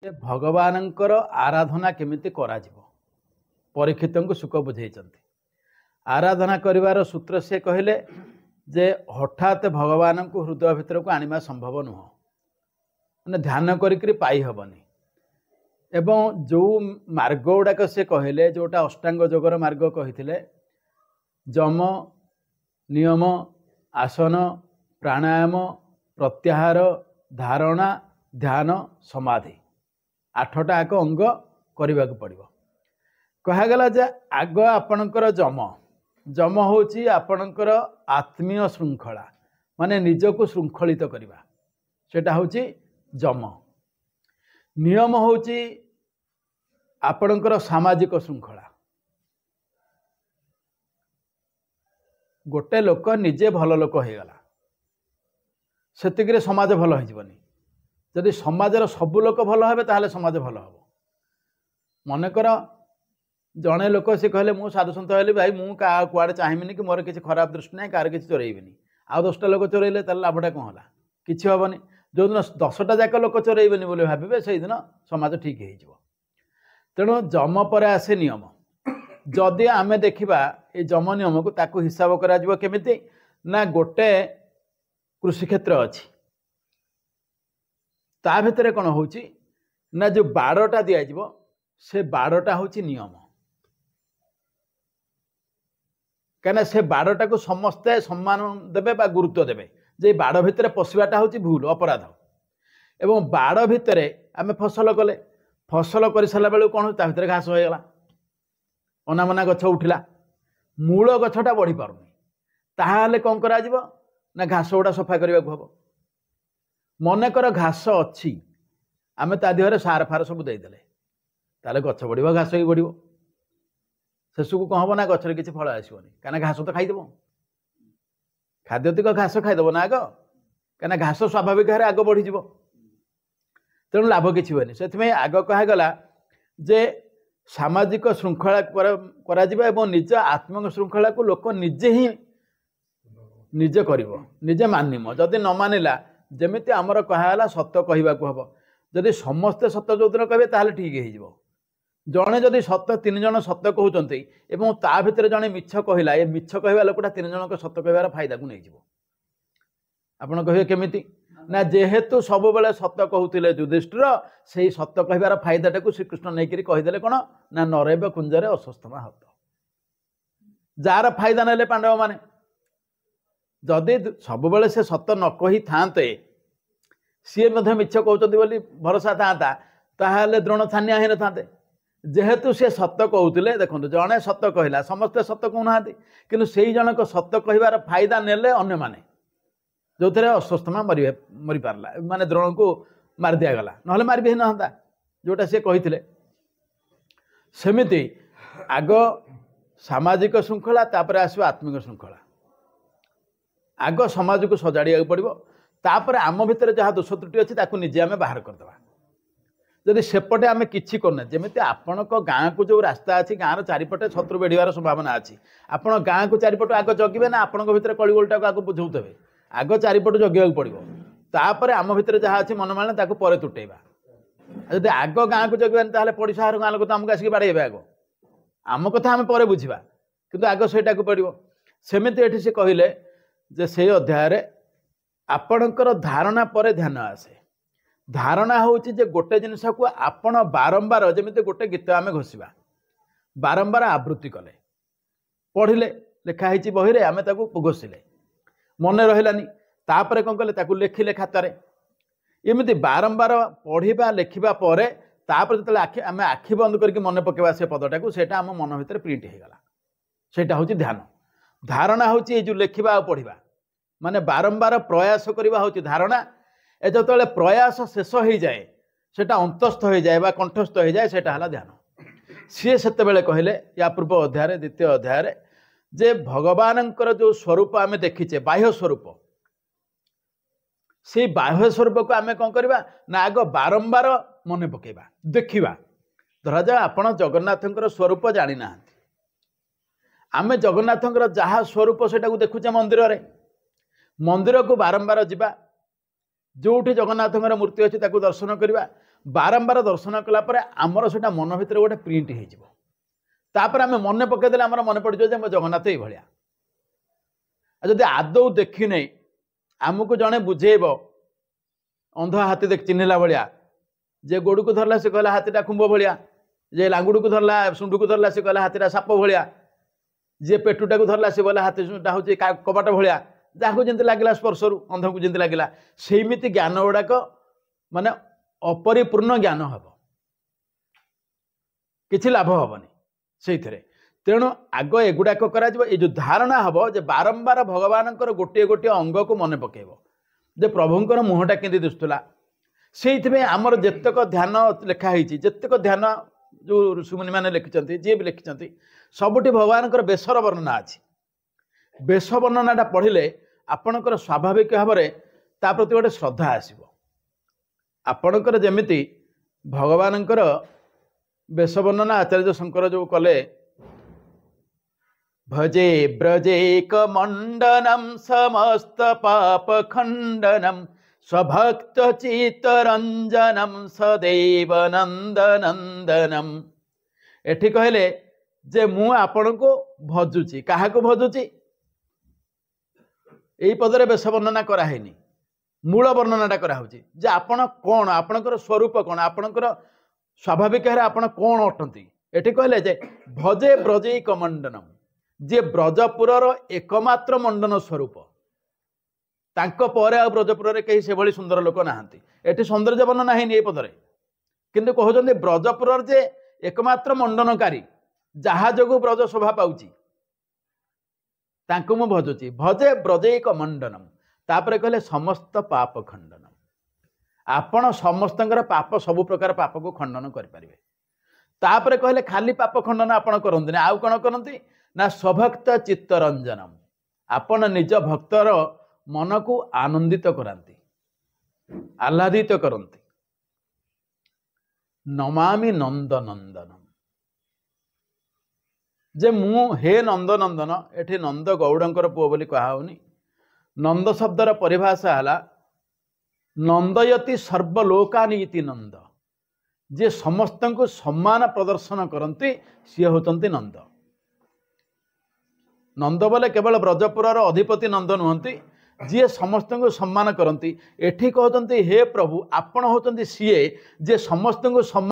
ଯେ ଭଗବାନଙ୍କର ଆରାଧନା କେମିତି କରାଯିବ ପରୀକ୍ଷିତଙ୍କୁ ସୁଖ ବୁଝେଇଛନ୍ତି। ଆରାଧନା କରିବାର ସୂତ୍ର ସେ କହିଲେ ଯେ ହଠାତ୍ ଭଗବାନଙ୍କୁ ହୃଦୟ ଭିତରକୁ ଆଣିବା ସମ୍ଭବ ନୁହଁ, ମାନେ ଧ୍ୟାନ କରିକିରି ପାଇ ହେବନି। ଏବଂ ଯେଉଁ ମାର୍ଗ ଗୁଡ଼ାକ ସେ କହିଲେ, ଯେଉଁଟା ଅଷ୍ଟାଙ୍ଗ ଯୋଗର ମାର୍ଗ କହିଥିଲେ, ଯମ, ନିୟମ, ଆସନ, ପ୍ରାଣାୟାମ, ପ୍ରତ୍ୟାହାର, ଧାରଣା, ଧ୍ୟାନ, ସମାଧି, 8ଟା ଏକ ଅଙ୍ଗ କରିବାକୁ ପଡ଼ିବ। କୁହାଗଲା ଯେ ଆଗ ଆପଣଙ୍କର ଯମ ହେଉଛି ଆପଣଙ୍କର ଆତ୍ମୀୟ ଶୃଙ୍ଖଳା, ମାନେ ନିଜକୁ ଶୃଙ୍ଖଳିତ କରିବା, ସେଟା ହେଉଛି ଯମ। ନିୟମ ହେଉଛି ଆପଣଙ୍କର ସାମାଜିକ ଶୃଙ୍ଖଳା। ଗୋଟେ ଲୋକ ନିଜେ ଭଲ ଲୋକ ହେଇଗଲା, ସେତିକିରେ ସମାଜ ଭଲ ହେଇଯିବନି। ଯଦି ସମାଜର ସବୁ ଲୋକ ଭଲ ହେବେ ତାହେଲେ ସମାଜ ଭଲ ହେବ। ମନେକର ଜଣେ ଲୋକ ସେ କହିଲେ ମୁଁ ସାଧୁସନ୍ଥ ହେଲି ଭାଇ, ମୁଁ କୁଆଡ଼େ ଚାହିଁବିନି କି ମୋର କିଛି ଖରାପ ଦୃଷ୍ଟି ନାହିଁ, କାହାର କିଛି ଚୋରେଇବିନି। ଆଉ 10ଟା ଲୋକ ଚୋରେଇଲେ ତାହେଲେ ଲାଭଟା କ'ଣ ହେଲା? କିଛି ହେବନି। ଯେଉଁଦିନ 10ଟା ଯାକ ଲୋକ ଚୋରେଇବେନି ବୋଲି ଭାବିବେ, ସେଇଦିନ ସମାଜ ଠିକ୍ ହେଇଯିବ। ତେଣୁ ଯମ ପରେ ଆସେ ନିୟମ। ଯଦି ଆମେ ଦେଖିବା এই ଯମ ନିୟମକୁ, ତାକୁ ହିସାବ କରାଯିବ କେମିତି ନା, ଗୋଟେ କୃଷିକ୍ଷେତ୍ର ଅଛି, ତା ଭିତରେ କ'ଣ ହେଉଛି ନା, ଯେଉଁ ବାଡ଼ଟା ଦିଆଯିବ ସେ ବାଡ଼ଟା ହେଉଛି ନିୟମ। କାହିଁକିନା ସେ ବାଡ଼ଟାକୁ ସମସ୍ତେ ସମ୍ମାନ ଦେବେ ବା ଗୁରୁତ୍ୱ ଦେବେ ଯେ এই ବାଡ଼ ଭିତରେ ପଶିବାଟା ହେଉଛି ଭୁଲ, ଅପରାଧ। ଏବଂ ବାଡ଼ ଭିତରେ ଆମେ ଫସଲ କଲେ, ଫସଲ କରିସାରିଲା ବେଳକୁ କ'ଣ, ତା ଭିତରେ ଘାସ ହୋଇଗଲା, ଅନାମନା ଗଛ ଉଠିଲା, ମୂଳ ଗଛଟା ବଢ଼ିପାରୁନି। ତାହେଲେ କ'ଣ କରାଯିବ ନା, ଘାସ ଗୁଡ଼ା ସଫା କରିବାକୁ ହେବ। ମନେକର ଘାସ ଅଛି, ଆମେ ତା ଦେହରେ ସାର ଫାର ସବୁ ଦେଇଦେଲେ, ତାହେଲେ ଗଛ ବଢ଼ିବ, ଘାସ ବି ବଢ଼ିବ। ଶେଷକୁ କ'ଣ ହେବ ନା, ଗଛରେ କିଛି ଫଳ ଆସିବନି, କାହିଁକିନା ଘାସ ତ ଖାଇଦେବ। ଖାଦ୍ୟତିକ ଘାସ ଖାଇଦେବ ନା ଆଗ, କାହିଁକିନା ଘାସ ସ୍ୱାଭାବିକ ଭାବରେ ଆଗ ବଢ଼ିଯିବ। ତେଣୁ ଲାଭ କିଛି ହୁଏନି। ସେଥିପାଇଁ ଆଗ କୁହାଗଲା ଯେ ସାମାଜିକ ଶୃଙ୍ଖଳା କରାଯିବ ଏବଂ ନିଜ ଆତ୍ମିକ ଶୃଙ୍ଖଳାକୁ ଲୋକ ନିଜେ କରିବ, ନିଜେ ମାନିବ। ଯଦି ନ ମାନିଲା, ଯେମିତି ଆମର କୁହାଗଲା ସତ କହିବାକୁ ହେବ। ଯଦି ସମସ୍ତେ ସତ ଯେଉଁଦିନ କହିବେ ତାହେଲେ ଠିକ୍ ହେଇଯିବ। ଜଣେ ଯଦି 3 ଜଣ ସତ କହୁଛନ୍ତି ଏବଂ ତା ଭିତରେ ଜଣେ ମିଛ କହିଲା, ଏ ମିଛ କହିବା ଲୋକଟା 3 ଜଣଙ୍କ ସତ କହିବାର ଫାଇଦାକୁ ନେଇଯିବ। ଆପଣ କହିବେ କେମିତି ନା, ଯେହେତୁ ସବୁବେଳେ ସତ କହୁଥିଲେ ଯୁଧିଷ୍ଠିର, ସେଇ ସତ କହିବାର ଫାଇଦାଟାକୁ ଶ୍ରୀକୃଷ୍ଣ ନେଇକରି କହିଦେଲେ କ'ଣ ନା, ନରେବ କୁଞ୍ଜରେ ଅଶ୍ୱତ୍ଥାମା ହତ। ଯାହାର ଫାଇଦା ନେଲେ ପାଣ୍ଡବମାନେ। ଯଦି ସବୁବେଳେ ସେ ସତ ନ କହିଥାନ୍ତେ, ସିଏ ମଧ୍ୟ ମିଛ କହୁଛନ୍ତି ବୋଲି ଭରସା ଥାନ୍ତା, ତାହେଲେ ଦ୍ରୋଣ ଛାନିଆ ହେଇନଥାନ୍ତେ। ଯେହେତୁ ସେ ସତ କହୁଥିଲେ, ଦେଖନ୍ତୁ ଜଣେ ସତ କହିଲା, ସମସ୍ତେ ସତ କହୁନାହାନ୍ତି, କିନ୍ତୁ ସେଇ ଜଣକ ସତ କହିବାର ଫାଇଦା ନେଲେ ଅନ୍ୟମାନେ, ଯେଉଁଥିରେ ଅଶ୍ୱତ୍ଥାମା ମରିପାରିଲା, ମାନେ ଦ୍ରୋଣକୁ ମାରି ଦିଆଗଲା, ନହେଲେ ମାରି ବି ହେଇନଥାନ୍ତା ଯେଉଁଟା ସେ କହିଥିଲେ। ସେମିତି ଆଗ ସାମାଜିକ ଶୃଙ୍ଖଳା, ତାପରେ ଆସିବ ଆତ୍ମିକ ଶୃଙ୍ଖଳା। ଆଗ ସମାଜକୁ ସଜାଡ଼ିବାକୁ ପଡ଼ିବ, ତାପରେ ଆମ ଭିତରେ ଯାହା ଦୋଷ ତ୍ରୁଟି ଅଛି ତାକୁ ନିଜେ ଆମେ ବାହାର କରିଦେବା। ଯଦି ସେପଟେ ଆମେ କିଛି କରୁନେ, ଯେମିତି ଆପଣଙ୍କ ଗାଁକୁ ଯେଉଁ ରାସ୍ତା ଅଛି, ଗାଁର ଚାରିପଟେ ଶତ୍ରୁ ବେଢ଼ିବାର ସମ୍ଭାବନା ଅଛି, ଆପଣ ଗାଁକୁ ଚାରିପଟୁ ଆଗ ଜଗିବେ ନା ଆପଣଙ୍କ ଭିତରେ କଳିଗୋଳଟାକୁ ଆଗ ବୁଝଉଥିବେ? ଆଗ ଚାରିପଟୁ ଜଗିବାକୁ ପଡ଼ିବ, ତାପରେ ଆମ ଭିତରେ ଯାହା ଅଛି ମନମାଳିନ୍ୟ ତାକୁ ପରେ ତୁଟେଇବା। ଯଦି ଆଗ ଗାଁକୁ ଜଗିବାନି, ତାହେଲେ ପଡ଼ିଶା ଘର ଗାଁ ଲୋକ ତ ଆମକୁ ଆସିକି ବାଡ଼େଇବେ। ଆଗ ଆମ କଥା ଆମେ ପରେ ବୁଝିବା, କିନ୍ତୁ ଆଗ ସେଇଟାକୁ ପଡ଼ିବ। ସେମିତି ଏଠି ସେ କହିଲେ ଯେ ସେଇ ଅଧ୍ୟାୟରେ ଆପଣଙ୍କର ଧାରଣା ପରେ ଧ୍ୟାନ ଆସେ। ଧାରଣା ହେଉଛି ଯେ ଗୋଟେ ଜିନିଷକୁ ଆପଣ ବାରମ୍ବାର, ଯେମିତି ଗୋଟେ ଗୀତ ଆମେ ଘୋଷିବା, ବାରମ୍ବାର ଆବୃତ୍ତି କଲେ, ପଢ଼ିଲେ, ଲେଖା ହେଇଛି ବହିରେ, ଆମେ ତାକୁ ଘୋଷିଲେ, ମନେ ରହିଲାନି, ତାପରେ କ'ଣ କଲେ, ତାକୁ ଲେଖିଲେ ଖାତାରେ। ଏମିତି ବାରମ୍ବାର ପଢ଼ିବା, ଲେଖିବା ପରେ ତାପରେ ଯେତେବେଳେ ଆମେ ଆଖି ବନ୍ଦ କରିକି ମନେ ପକାଇବା ସେ ପଦଟାକୁ, ସେଇଟା ଆମ ମନ ଭିତରେ ପ୍ରିଣ୍ଟ ହେଇଗଲା। ସେଇଟା ହେଉଛି ଧ୍ୟାନ। ଧାରଣା ହେଉଛି ଏଇ ଯେଉଁ ଲେଖିବା ଆଉ ପଢ଼ିବା, ମାନେ ବାରମ୍ବାର ପ୍ରୟାସ କରିବା ହେଉଛି ଧାରଣା। ଏ ଯେତେବେଳେ ପ୍ରୟାସ ଶେଷ ହେଇଯାଏ, ସେଟା ଅନ୍ତସ୍ଥ ହେଇଯାଏ ବା କଣ୍ଠସ୍ଥ ହେଇଯାଏ, ସେଟା ହେଲା ଧ୍ୟାନ। ସିଏ ସେତେବେଳେ କହିଲେ ୟା ପୂର୍ବ ଅଧ୍ୟାୟରେ, ଦ୍ୱିତୀୟ ଅଧ୍ୟାୟରେ, ଯେ ଭଗବାନଙ୍କର ଯେଉଁ ସ୍ୱରୂପ ଆମେ ଦେଖିଛେ, ବାହ୍ୟ ସ୍ୱରୂପ, ସେଇ ବାହ୍ୟ ସ୍ୱରୂପକୁ ଆମେ କ'ଣ କରିବା ନା, ଆଗ ବାରମ୍ବାର ମନେ ପକାଇବା, ଦେଖିବା। ଧରାଯାଉ ଆପଣ ଜଗନ୍ନାଥଙ୍କର ସ୍ୱରୂପ ଜାଣିନାହାନ୍ତି, ଆମେ ଜଗନ୍ନାଥଙ୍କର ଯାହା ସ୍ୱରୂପ ସେଟାକୁ ଦେଖୁଛେ ମନ୍ଦିରରେ, ମନ୍ଦିରକୁ ବାରମ୍ବାର ଯିବା, ଯେଉଁଠି ଜଗନ୍ନାଥଙ୍କର ମୂର୍ତ୍ତି ଅଛି ତାକୁ ଦର୍ଶନ କରିବା, बारंबार दर्शन कलापर आमर से मन भितर गोटे प्रिंट होपर आम मन पकईदे आम मन पड़ जाए जगन्नाथ ये भाया जदि आदौ देखने आमको जड़े बुझेब अंध हाथी देख चिन्हला भाया जे गोड़ को धरला से कहला हाथीटा खुंब भाया जे लांगुड़ को धरला सुंड को धरला से कहला हाथीटा साप भाया जे पेटुटा को धरला से बोला हाथीटा हूँ कबाट भाया जहाँ जमी लगे स्पर्शरू अंध को जमी लगे सेमती ज्ञान गुड़ाक माने अपरिपूर्ण ज्ञान हम किसी लाभ हेनी से तेणु आग एगुड़ाक जो धारणा हम जे बारंबार भगवान गोटे गोटे अंग को मन पकेब जे प्रभुंर मुहटा केंदी दिशुला से आमर जेतक ध्यान लिखाही जेतक ध्यान जो ऋषिमुनि मैंने लिखिं जी भी लिखिं सबुठी भगवान बेशर वर्णना अच्छी बेश वर्णनाटा पढ़िले आपणकर स्वाभाविक भाव में ता प्रति गोटे श्रद्धा आसब आपणकर जमिति भगवानकर बेश वर्णना आचार्य शंकर जो कले भजे ब्रजेक मंडनम समस्त पाप खंडनम स्वभक्त चित्तरंजनम सदैव नंदनंदनम एठी कहले जे मु आपण को भजुची काहा को भजुची यही पदरे बेश वर्णना कराहेनी मूल वर्णनाटा कराऊँगी जे आपण कौन आपणकर स्वरूप कौन आपणकर स्वाभाविक आपण कौन अटंती एठी कहले जे भजे ब्रजैक मंडनम जे ब्रजपुरर एकमात्र मंडन स्वरूप तांको परे आ ब्रजपुर रे कहीं से भली सुंदर लोक नाहांती एठी सौंदर्य वर्णना है ए पदरे किंतु कहउछन्ते ब्रजपुरर जे एकमात्र मंडनकारी जहा जोगु ब्रज शोभा पाउची तांको मु भजुची भजे ब्रजैक मंडनम तापर कहले समस्त पाप खंडन आपण समस्तंकर पाप सबु प्रकार पाप को खंडन करें तापर कहले खाली पाप खंडन आपण करते आउ कौन करती ना स्वभक्त चित्तरंजनम आपण निज भक्तर मन को आनंदित कराती आह्लादित करती नमामि नंद नंदनम जे मु हे नंद नंदन एठी नंद गौड़ंकर पुओ बोली कहाउनी नंद शब्दर परिभाषा है नंदयति सर्वलोकानीति नंद जे समस्त को सम्मान प्रदर्शन करती सी होती नंद नंद बोले केवल ब्रजपुर अधिपति नंद नुहति जी समस्त को सम्मान करती एठी कहते हे प्रभु आपण होती सीए जे समस्त को सम्मान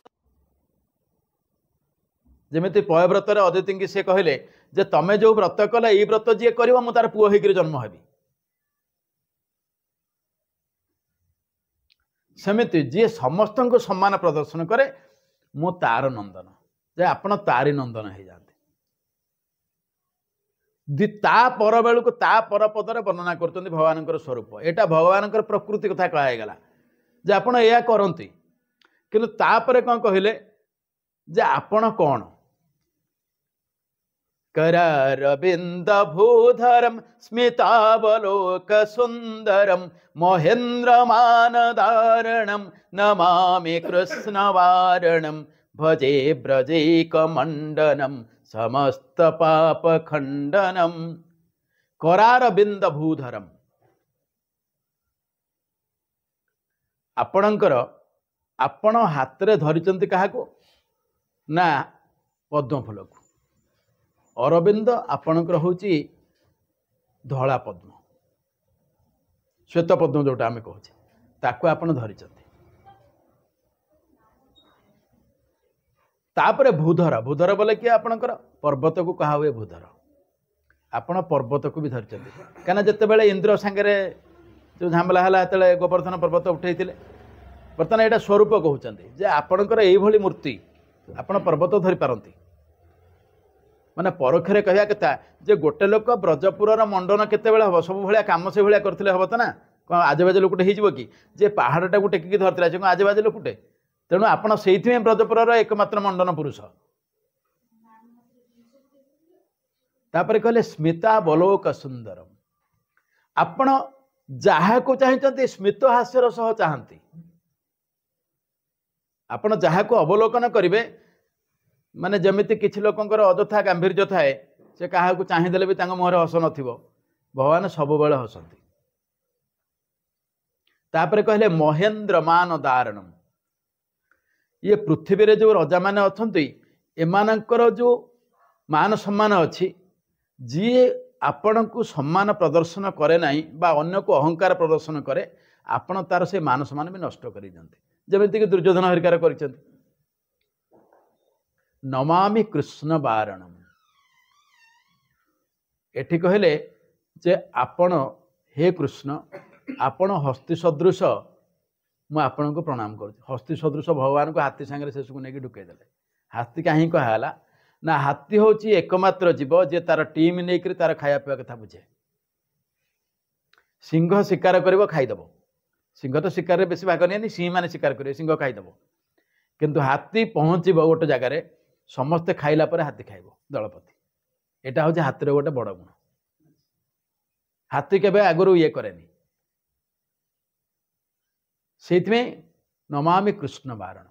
जमीती पयव्रत अदिति की से कहले जे तमे जो व्रत कल ये व्रत जी कर तार पुओ होकर जन्म हेबी सेमिति जी समस्त को सम्मान प्रदर्शन करे मु तार नंदन जे आपण तारी नंदन हो जाते ता पर बेलू को ता पर पदर वर्णना करते भगवान स्वरूप एटा भगवान प्रकृति कथा कहगला जे आपण या करती किंतु तापर कौन कहले जे आपण कौन करारविंद भूधरम स्मितावलोक सुंदरम महेन्द्रमानदारणम नमामि कृष्णवारणम भजे ब्रजैक मंडनम समस्त पाप खंडनम करारविंद भूधरम आपणकर आपण हाथ रे धरिचंती काहाको ना पद्म फूल को अरविंद आपणकर होची धला पद्म श्वेत पद्म जोटा आम कहे ताको आपण धरिचंती तापरे भूधर भूधर बोले कि आपणकर पर्वत को कहा हुए भूधर आपण पर्वत को भी धरिचंती कहीं जिते इंद्र सांगे जो झामला है जो गोवर्धन पर्वत उठे बर्तमान यहाँ स्वरूप कहते जे आपणकर यही मूर्ति आपण पर्वत धरी पारती माने परोक्षरे कहया कथा जे गोटे लोक ब्रजपुर मंडन केते बेले हम सब भाया काम से भाया करते हम तो ना कौन आजबाजे लोकटे हो कि जे पहाड़टा को टेकिकी धरती कौन आजबाजे लोकटे तेणु आपण से ब्रजपुर एकमात्र मंडन पुरुष तापर कहले स्मिता बलोक सुंदरम आपण जहा को चाहते स्मित हास्यर सह चाहती आपण जहा को अवलोकन करेंगे माने जमिति किछि लोकंकर अजथा गांभीर्य थाए से क्या चाहिदेले भी मुहर हस न भगवान सब बेले हसती तापर कहले महेन्द्र मान दारणम ये पृथ्वी रे जो रजा मैंने अच्छा एमानकर जो मान सम्मान अच्छी जी आपण को सम्मान प्रदर्शन करे नहीं बा अन्य को अहंकार प्रदर्शन करे आपण तार से मान सम्मान भी नष्ट कर जमीक दुर्योधन हरिकार कर नमामि कृष्ण बारणम एठी कहले जे आपण हे कृष्ण आपण हस्ती सदृश मु आपण को प्रणाम कर हस्ती सदृश भगवान को हाथी सांगे शेष को लेकिन ढुकईदे हाथी कहीं कहला ना हाथी हूँ एकमात्र जीव जे तार टीम नहीं तार खाया पीवा कथा बुझे सिंह शिकार कर खाईदेव सिंह तो शिकार बेसी भाग नहीं सिंह मैंने शिकार करेंगे सिंह खाईदेव किंतु हाथी पहुँच गोटे जगार समस्ते खाइला पर हाथी खाइब दलपति यहाँ हूँ हाथीर गोटे बड़ गुण हाथी केबे आगुरी ये कैनि से नमामि कृष्ण बारण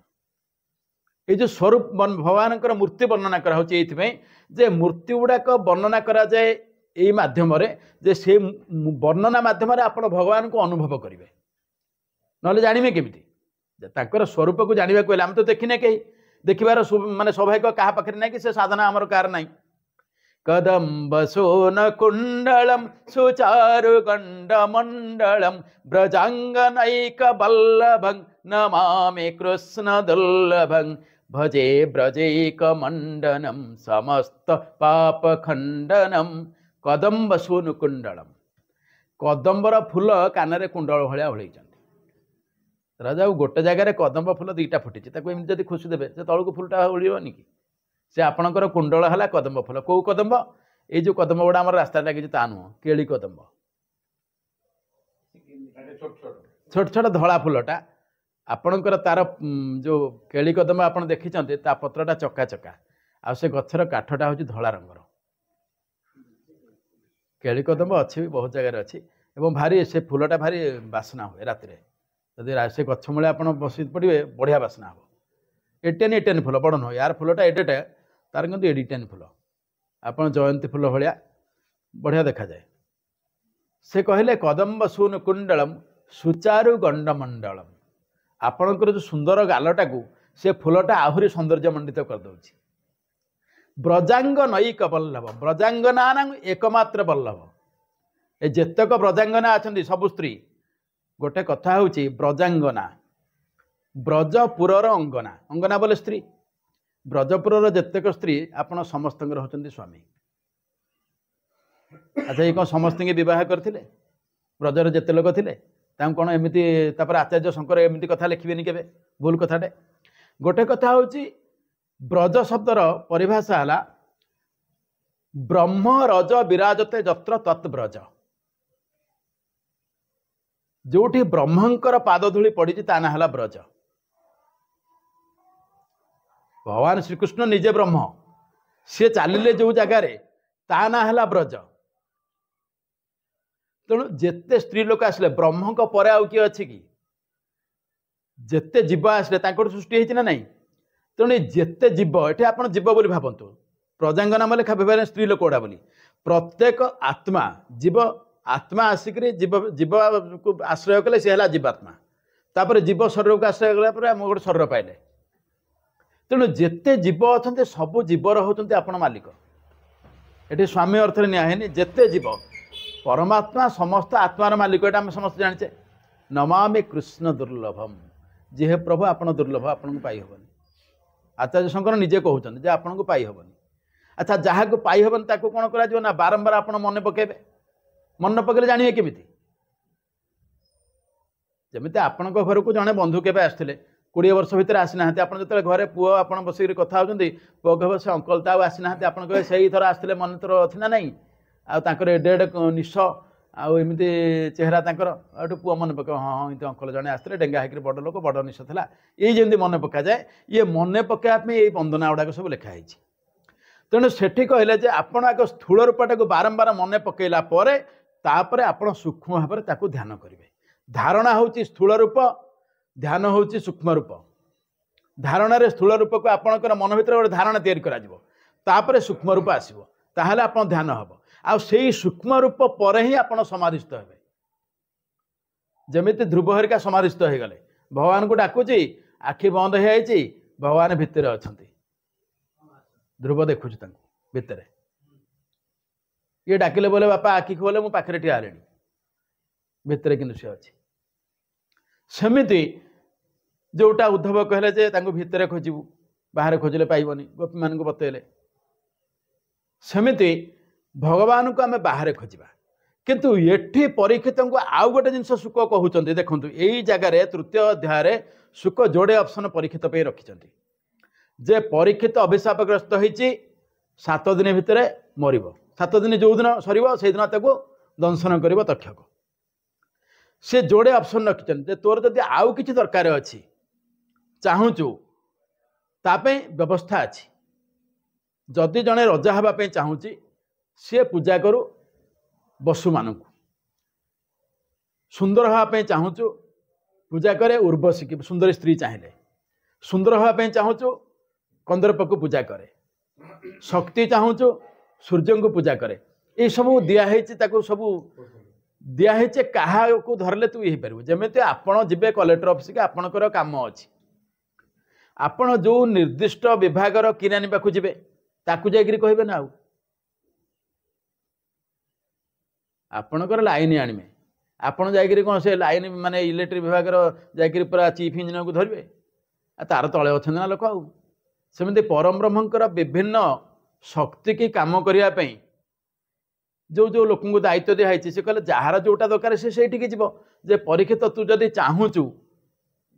ये जो स्वरूप भगवान मूर्ति वर्णना कराए मूर्ति गुड़ाक वर्णना कराए यही मध्यम से वर्णना मध्यम आप भगवान को अनुभव करेंगे ना जानवे केमी स्वरूप को जानवा कहले आम तो देखने कहीं देखिबार माने स्वाभाविक क्या पाखे ना कि से साधना आमर कार ना कदम्ब सोन कुंडलम सुचारु गंड मंडलम ब्रजांगनैक बल्लभं नमामि कृष्ण दुर्लभं भजे ब्रजैक मंडनम समस्त पाप खंडनम कदम्ब सोन कुंडलम कदम्बर फूल कान कुंडल भाया ओढ़ राजा गोटे जगार कदम्ब फूल दुईटा फुटी जब खुशी देवे से तौक फूलटा ओढ़नी कि से आपणकर कुंडल है कदम्ब फूल कौ कदम्ब ये जो कदम्ब गुड़ा आम रास्ता लगी ता नुह केली कदम्ब छोट छोट धला फूलटा आपणकर तार जो केली कदम्ब आप देखी ता पत्रटा चका चका आ से गछर काठटा हूँ धला रंगर केली कदम्ब अच्छी भी बहुत जगह अच्छी भारी से फूलटा भारी बासना हुए रात जदि से गछ मूले आप बस पड़े बढ़िया बासना हम एटेन एटेन फूल बड़ नुह यार फूलटा एडेटा तार किंतु एडिटेन फूल आप जयंती फूल भाया बढ़िया देखा जाए से कहले कदम्ब सून कुंडलम सुचारु गंडमंडलम आपणकर जो सुंदर गालटा को से फूलटा आहरी सौंदर्य मंडित करदे ब्रजांग नईक बल्लभ ब्रजांगना एकमात्र बल्लभ ए जेतक ब्रजांगना अच्छा सबु स्त्री गोटे कथा हूँ ब्रजांगना ब्रजपुरर अंगना अंगना बोले स्त्री ब्रजपुरर जेतेक स्त्री आपण समस्त होती स्वामी अच्छा ये कौन समस्त बह करते ब्रजर जिते लोक थे कौन एमती आचार्य शंकर एमती कथा लिखे के भूल कथाटे गोटे कथा हूँ ब्रज शब्दर परिभाषा है ब्रह्म रज विराजते जत्र तत्ब्रज जोठी ब्रह्मंकर पादधूली पड़ी ता ना है ब्रज भगवान श्रीकृष्ण निजे ब्रह्म सी चलिले जो जगार ता ना है ब्रज तेणु जेते स्त्री लोक आसले ब्रह्म को परे आउ किए अच्छी कि जेते जीव आसले सृष्टि होती ना नहीं तेणु जेते जीव ये आप जीव बोली भावतु प्रजांगना बोले भाव स्त्री लोक गुड़ा बोली प्रत्येक आत्मा जीव आत्मा आसिक जीव जीव को आश्रय कले सी है जीवात्मा तापर जीव शरीर को आश्रय कला आम गोटे शरीर पाइले तेणु जेते जीव अच्छा सबू जीवर होती आपण मालिक ये स्वामी अर्थ नियानी जेते जीव परमात्मा समस्त आत्मार मालिक ये आम समस्त जाने नमामि कृष्ण दुर्लभम जी हे प्रभु आपण दुर्लभ आपन को पाई हेनी आचार्य शंकर निजे कहते आपन को पाई हेनी अच्छा जहाँ को पाई हेनी ताको कौन करा ना बारंबार आप मन पकेबे मन पकड़े जानवे केमी जमी आपण घर को जड़े बंधु के आसते 20 वर्ष भितर आसीना आप जो घरे पुओ आप बसिक कथा होती पुओ कह से अंकल तो आसीना आप कहे से ही थर आसते मन तोर अच्छी ना नहीं आर एडे एडे निश आमती चेहरा तक पुओ मन पक हाँ ये अंकल जड़े आसते डेंगा होकर बड़ लोक बड़ निश था ये जमी मन पका जाए ये मन पकड़ापी ये वंदना गुड़ाक सब लिखाई तेणु से कहले आपड़ आग स्थूल रूपटा को बारंबार मन पकईला तापर आप सूक्ष्म भाव में ध्यान करेंगे धारणा हूँ स्थूल रूप ध्यान हूँ सूक्ष्म रूप धारण स्थूल रूप को आपणकर मन भर गोटे धारणा तैयारी सूक्ष्म रूप आसो ताहले आप ध्यान हम आई सूक्ष्म रूप पर ही आप समाधिस्थ हे जमी ध्रुव हरिका समाधिस्थ हो गले भगवान को डाकुची आखि बंद हो भगवान भितर अच्छा ध्रुव देखुच भितर ये डाकिले बोले बापा आखि खोले मु पाखे ठिया हेलेनी भितर कि सी अच्छी सेमती जोटा उद्धव कहले जे भितर खोजबू बाहर खोजिले पाइबनी गोपी मान बतैले सेमती भगवान को आम बाहर खोजा किंतु एठी परीक्षित को आउ गोटे जिनस सुख कहते देखु यही जगार तृतीय अध्याय सुख जोड़े ऑप्शन परीक्षित पे रखिंट जे परीक्षित अभिशापग्रस्त होती 7 दिन भितर मर 7 दिन जो दिन सर से दिन दंशन कर तक्षक से जोड़े ऑप्शन रखिंट तोर जदि आउ किसी दरकार अच्छी चाहूचु तापे व्यवस्था अच्छी जदि जड़े रजा हाँपाई चाहूँगी सी पूजा करू बसु मान सुंदर हाँपाई चाहूचु पूजा करे उर्वशी की सुंदर स्त्री चाहिए सुंदर हाँपाई चाहूचु कंदर्प को पूजा करे शक्ति चाहूचु सूर्य को पूजा करे ये सब दिखाई सब दिखाई क्या धरले तू ये पार जमी आपड़ जी कलेक्टर ऑफिस के आपणकर काम अच्छी आपण जो निर्दिष्ट विभागर किरानी पाखु जी ताकू जाकरी कहे ना आपणकर लाइन आणवे आपण जाकरी कौन से लाइन माने इलेक्ट्रिक विभाग जाकरी पूरा चीफ इंजीनियर को धरवे तार तले अच्छा ना लोक आमती परम ब्रह्मंकर विभिन्न शक्ति की काम करने जो जो लोक दायित्व दिखाई से कहले जार जोटा दरकार से जीव जे परीक्षित तू जदि चाहूचु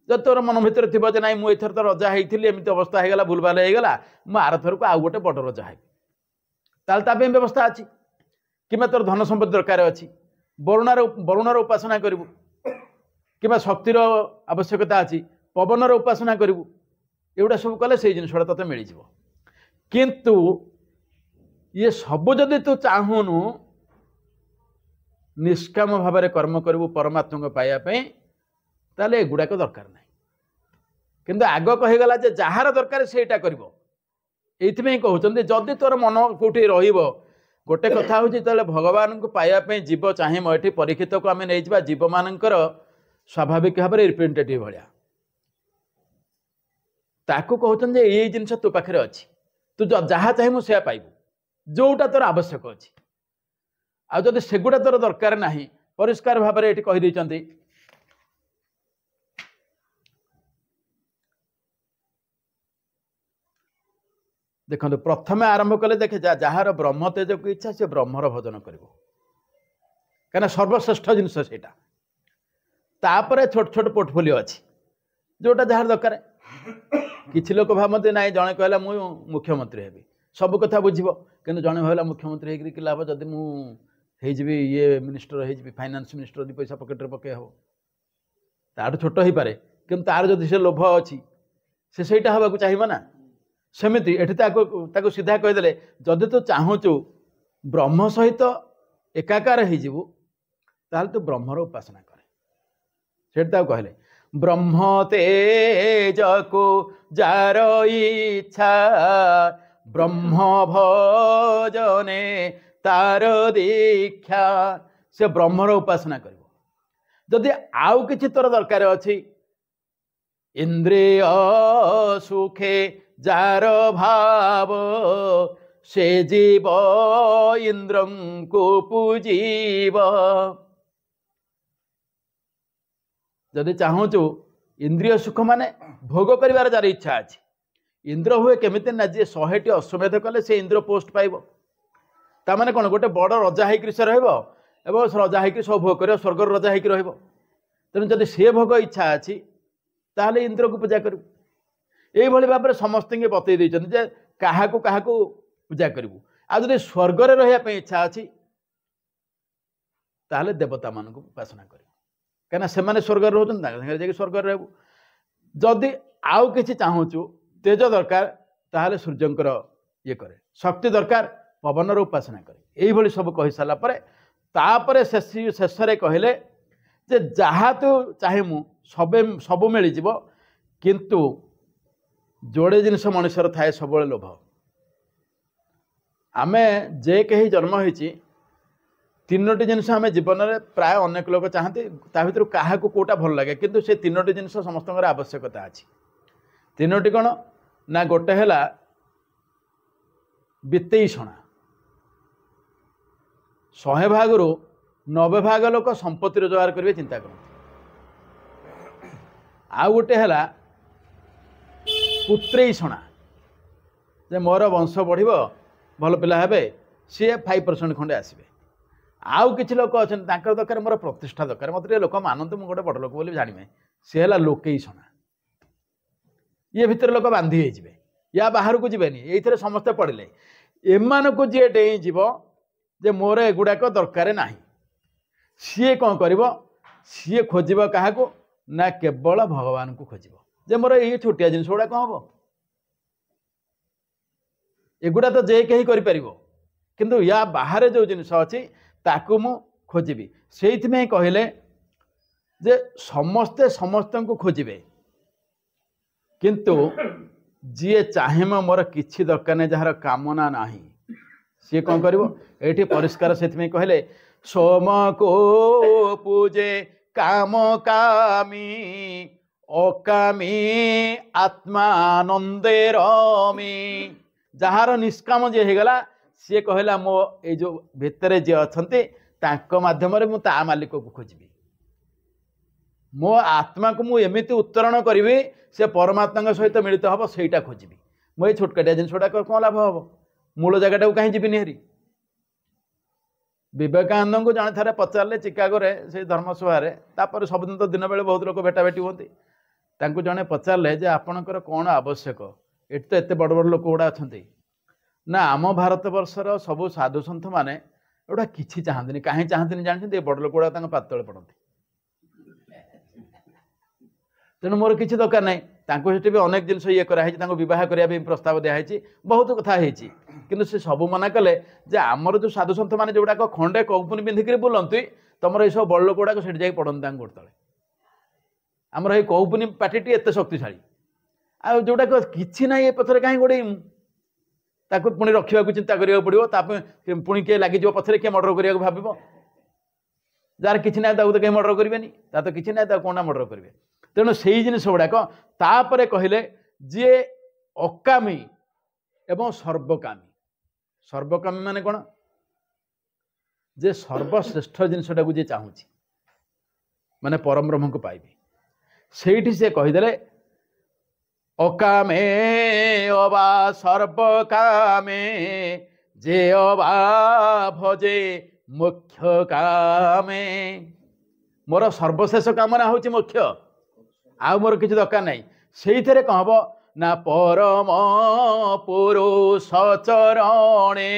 जब तोर मन भर थी ना मुझे तो रजा होती एमती अवस्था होगा भूलभाल होगा मुझे आरथर को आउ गोटे बड़ रजा है ताल व्यवस्था अच्छी कि तोर धन संपत्ति दरकार अच्छी वरुणार उपासना करू कि शक्तिर आवश्यकता अच्छी पवनर उपासना करू एगुड़ा सब कले से जिनसा तोते मिल जाव किंतु ये सब जदि तू चाहूनु निष्काम भाव कर्म करू परमात्मा को पाइबापी ताले एगुड़ाक दरकार ना किंतु आग कहीगला जे जार दरकार सेटा करिवो एइथिमे कहउचंदी जदि तोर मन कोठी रहिबो गोटे कथा होची तले भगवान को पाइबापी जीव चाहे एठी परीक्षित को आम नहीं जा जीव मानकर स्वाभाविक भाव में रिप्रेजेंटेटिव भाया ताकू कहते ये जिनस तो पाखे अच्छी तू जहाँ चाहे मुझे पाइबू जोटा तोर आवश्यक अच्छी आदि सेगुड़ा तोर दरकार ना परिष्कार भाव में कहीदे देखो प्रथम आरंभ कले देखे जार ब्रह्म तेज को इच्छा से ब्रह्मर भजन कर कहीं सर्वश्रेष्ठ जिनस तापर छोट छोट पोर्टफोलियो अच्छी जोटा जार दरकार किसी लोक भावती ना जड़े कहला मु मुख्यमंत्री हेबी सब कथा बुझब कि जड़े भावला मुख्यमंत्री होगी कि लाभ जदि मुझे ये मिनिस्टर हो फाइनान्स मिनिस्टर दी पैसा पकेट पके हम तार छोट हो पारे कि तार जदि से लोभ अच्छी से हवा चाहिए ना सेमती एटी सीधा कहीदे जदि तू चाहूचु ब्रह्म सहित एकाकार हो तू ब्रह्मर उपासना करे कहले ब्रह्म तेज को जार इच्छा ब्रह्म भजने तार दीक्षा से ब्रह्मर उपासना कर जदि आउ किछि तोर दरकार अच्छी इंद्रिय सुखे जार भाव से जीव इंद्र को पूजीव जदि चाहूचु इंद्रिय सुख माने भोग करिवार जार इच्छा अच्छी इंद्र हुए केमिति ना जी 100टी अश्वमेध कले से इंद्र पोस्ट पाइब ताने कौन गोटे बड़ रजा होकर से रजा होकर सब भोग कर स्वर्ग रजा होकर तेणु जदि से भोग इच्छा अच्छी ताहले इंद्र को पूजा करू ये भाव में समस्त बतई देते क्या पूजा करूँ आज स्वर्ग रही इच्छा अच्छी ताहले देवता मान उपासना कर कहीं से स्वर्ग रोचे स्वर्ग रहू जदि आउ कि चाहूचु तेज दरकार ताहले सूर्यंकर ये करे शक्ति दरकार पवनर उपासना करे यही सब कही सारापर शेष कहले जे जहाँ तू चाहे मु सब मिल किंतु जोड़े जिनस मनुष्यर थाए सब लोभ आमे जे कहीं जन्म होती 3टी जिनस आम जीवन में प्राय अनेक लोग चाहते ता भर क्या कौटा भल लगे किंतु से 3टी जिनस समस्त आवश्यकता अच्छी 3टी कौन ना गोटे है वित्तेषणा 100 भाग 90 भाग लोक संपत्ति रोजगार करेंगे चिंता करते। आउ गोटे है पुत्रैषणा जे मोर वंश बढ़ भल पिला हे सी 5% खंडे आसवे। आउ किसी लोक अच्छा दरकार मोर प्रतिष्ठा दरकार मत लोक मानते मुझे गोटे बड़ लोक बोली जानवे सी है लोकैषणा। ये भितर लोक बांधी होइजिबे या बाहर को जीवेनी ये समस्ते पड़े एमान को जी डेई जीव जे मोर एगुड़ाक दरकार ना सी कौन कर सी खोज क्या ना केवल भगवान को खोज जे मोर ये छोटिया जिनस गुड़ा कौन हम एगुड़ा तो जे कहीं कर किंतु या बाहर जो जिनस अच्छी ताकू मु खोजबी से कहले जे समस्ते समस्त को खोजे किंतु जी चाहे मोर किसी दरकार नहीं जार कामना ना सी कौन कर ये परिष्कार से कहले सोम को पूजे काम कामी अकामी आत्मानंदे रमी जार निष्काम जी होगला सी कहला मो ये जो भितर जी अच्छा मध्यम ता मालिक को खोजबी मो आत्मा को मुझे एमती उत्तरण करी से परमात्मा सहित मिलित हम सहीटा खोजबी मुझे छोटकाटिया जिन कौन लाभ हम मूल जगह को कहीं जीविनी हेरी। विवेकानंद को जड़े थे पचारे चिकागोरे से धर्मसभा तापर सबुदिन तो दिन बेले बहुत लोग भेटाभेटी होती जड़े पचारे जे आपणकर कौन आवश्यक ये तो एत बड़ बड़ लोक गुड़ा अच्छा ना आम भारत वर्षर सबू साधु सन्थ मैंने एटा कि चाहती कहीं चाहती जानते बड़ लोक गुड़ा पातले पड़ती तेणु मोर किसी दरकार नहीं भी अनेक जिन ये कराई बह करने प्रस्ताव दिखाई बहुत कथा कि से सब मना कले जे आमर जो साधु सन्थ मैंने जोड़ाक खंडे कौपुनी पिंधिक बुलती तुम ये सब बड़ लोक गुड़ाक से जा पड़ती गोड़ तले आमर ये कौपुनी पार्टी एत शक्तिशाली आ जोड़ाक कि ना ये पथर कहीं गोड़े ताको पुणी रखा चिंता करा पड़ो पुणी किए लगे पथर किए मर्डर करने भाव जार कि ना तो कहीं मर्डर करेंगे तो कि ना कौन मर्डर करेंगे तेणु से जिनिस गुड़ाक तापर कहले जी अकामी एवं सर्वकामी माने कौन जे सर्वश्रेष्ठ जिनसटा को जी चाहूँगी माने परम ब्रह्म को पाइबी से से कहीदे अकामे अबा सर्वकामे जे अबा भजे मुख्य कामे मोर सर्वशेष कामना हूँ मुख्य आ मोर किसी दरकार नहीं से कौन हम ना परम पुरुष चरणे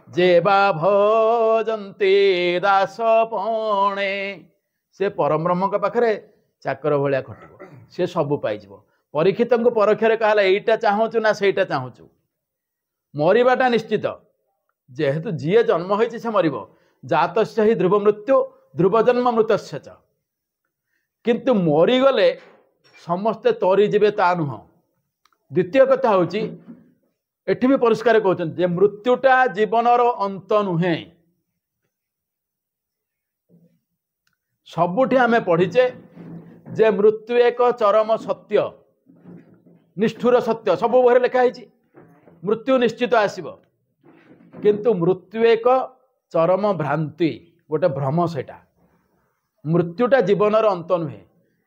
जेबा भजन्ते दास पणे से परम ब्रह्म के पाखे चाकर भाया खटब सी सबू पाइज परीक्षित को परक्षर कहला यहीटा चाहूँ ना सहीटा चाहूँ मरवाटा निश्चित जेहेतु जी जन्म होती से मर जात ही ध्रुव मृत्यु ध्रुव जन्म मृत किंतु मरीगले समस्ते तरी जीवे ता नुह। द्वितीय कथा हूँ एठी भी परिष्कार कहते मृत्युटा जीवनर अंत नुहे सबुठी आमे पढ़ीचे जे मृत्यु एक चरम सत्य निष्ठुर सत्य सब बहरे लिखाई मृत्यु निश्चित आसीब किंतु मृत्यु एक चरम भ्रांति गोटे भ्रम सेटा मृत्युटा जीवनर अंत नुहे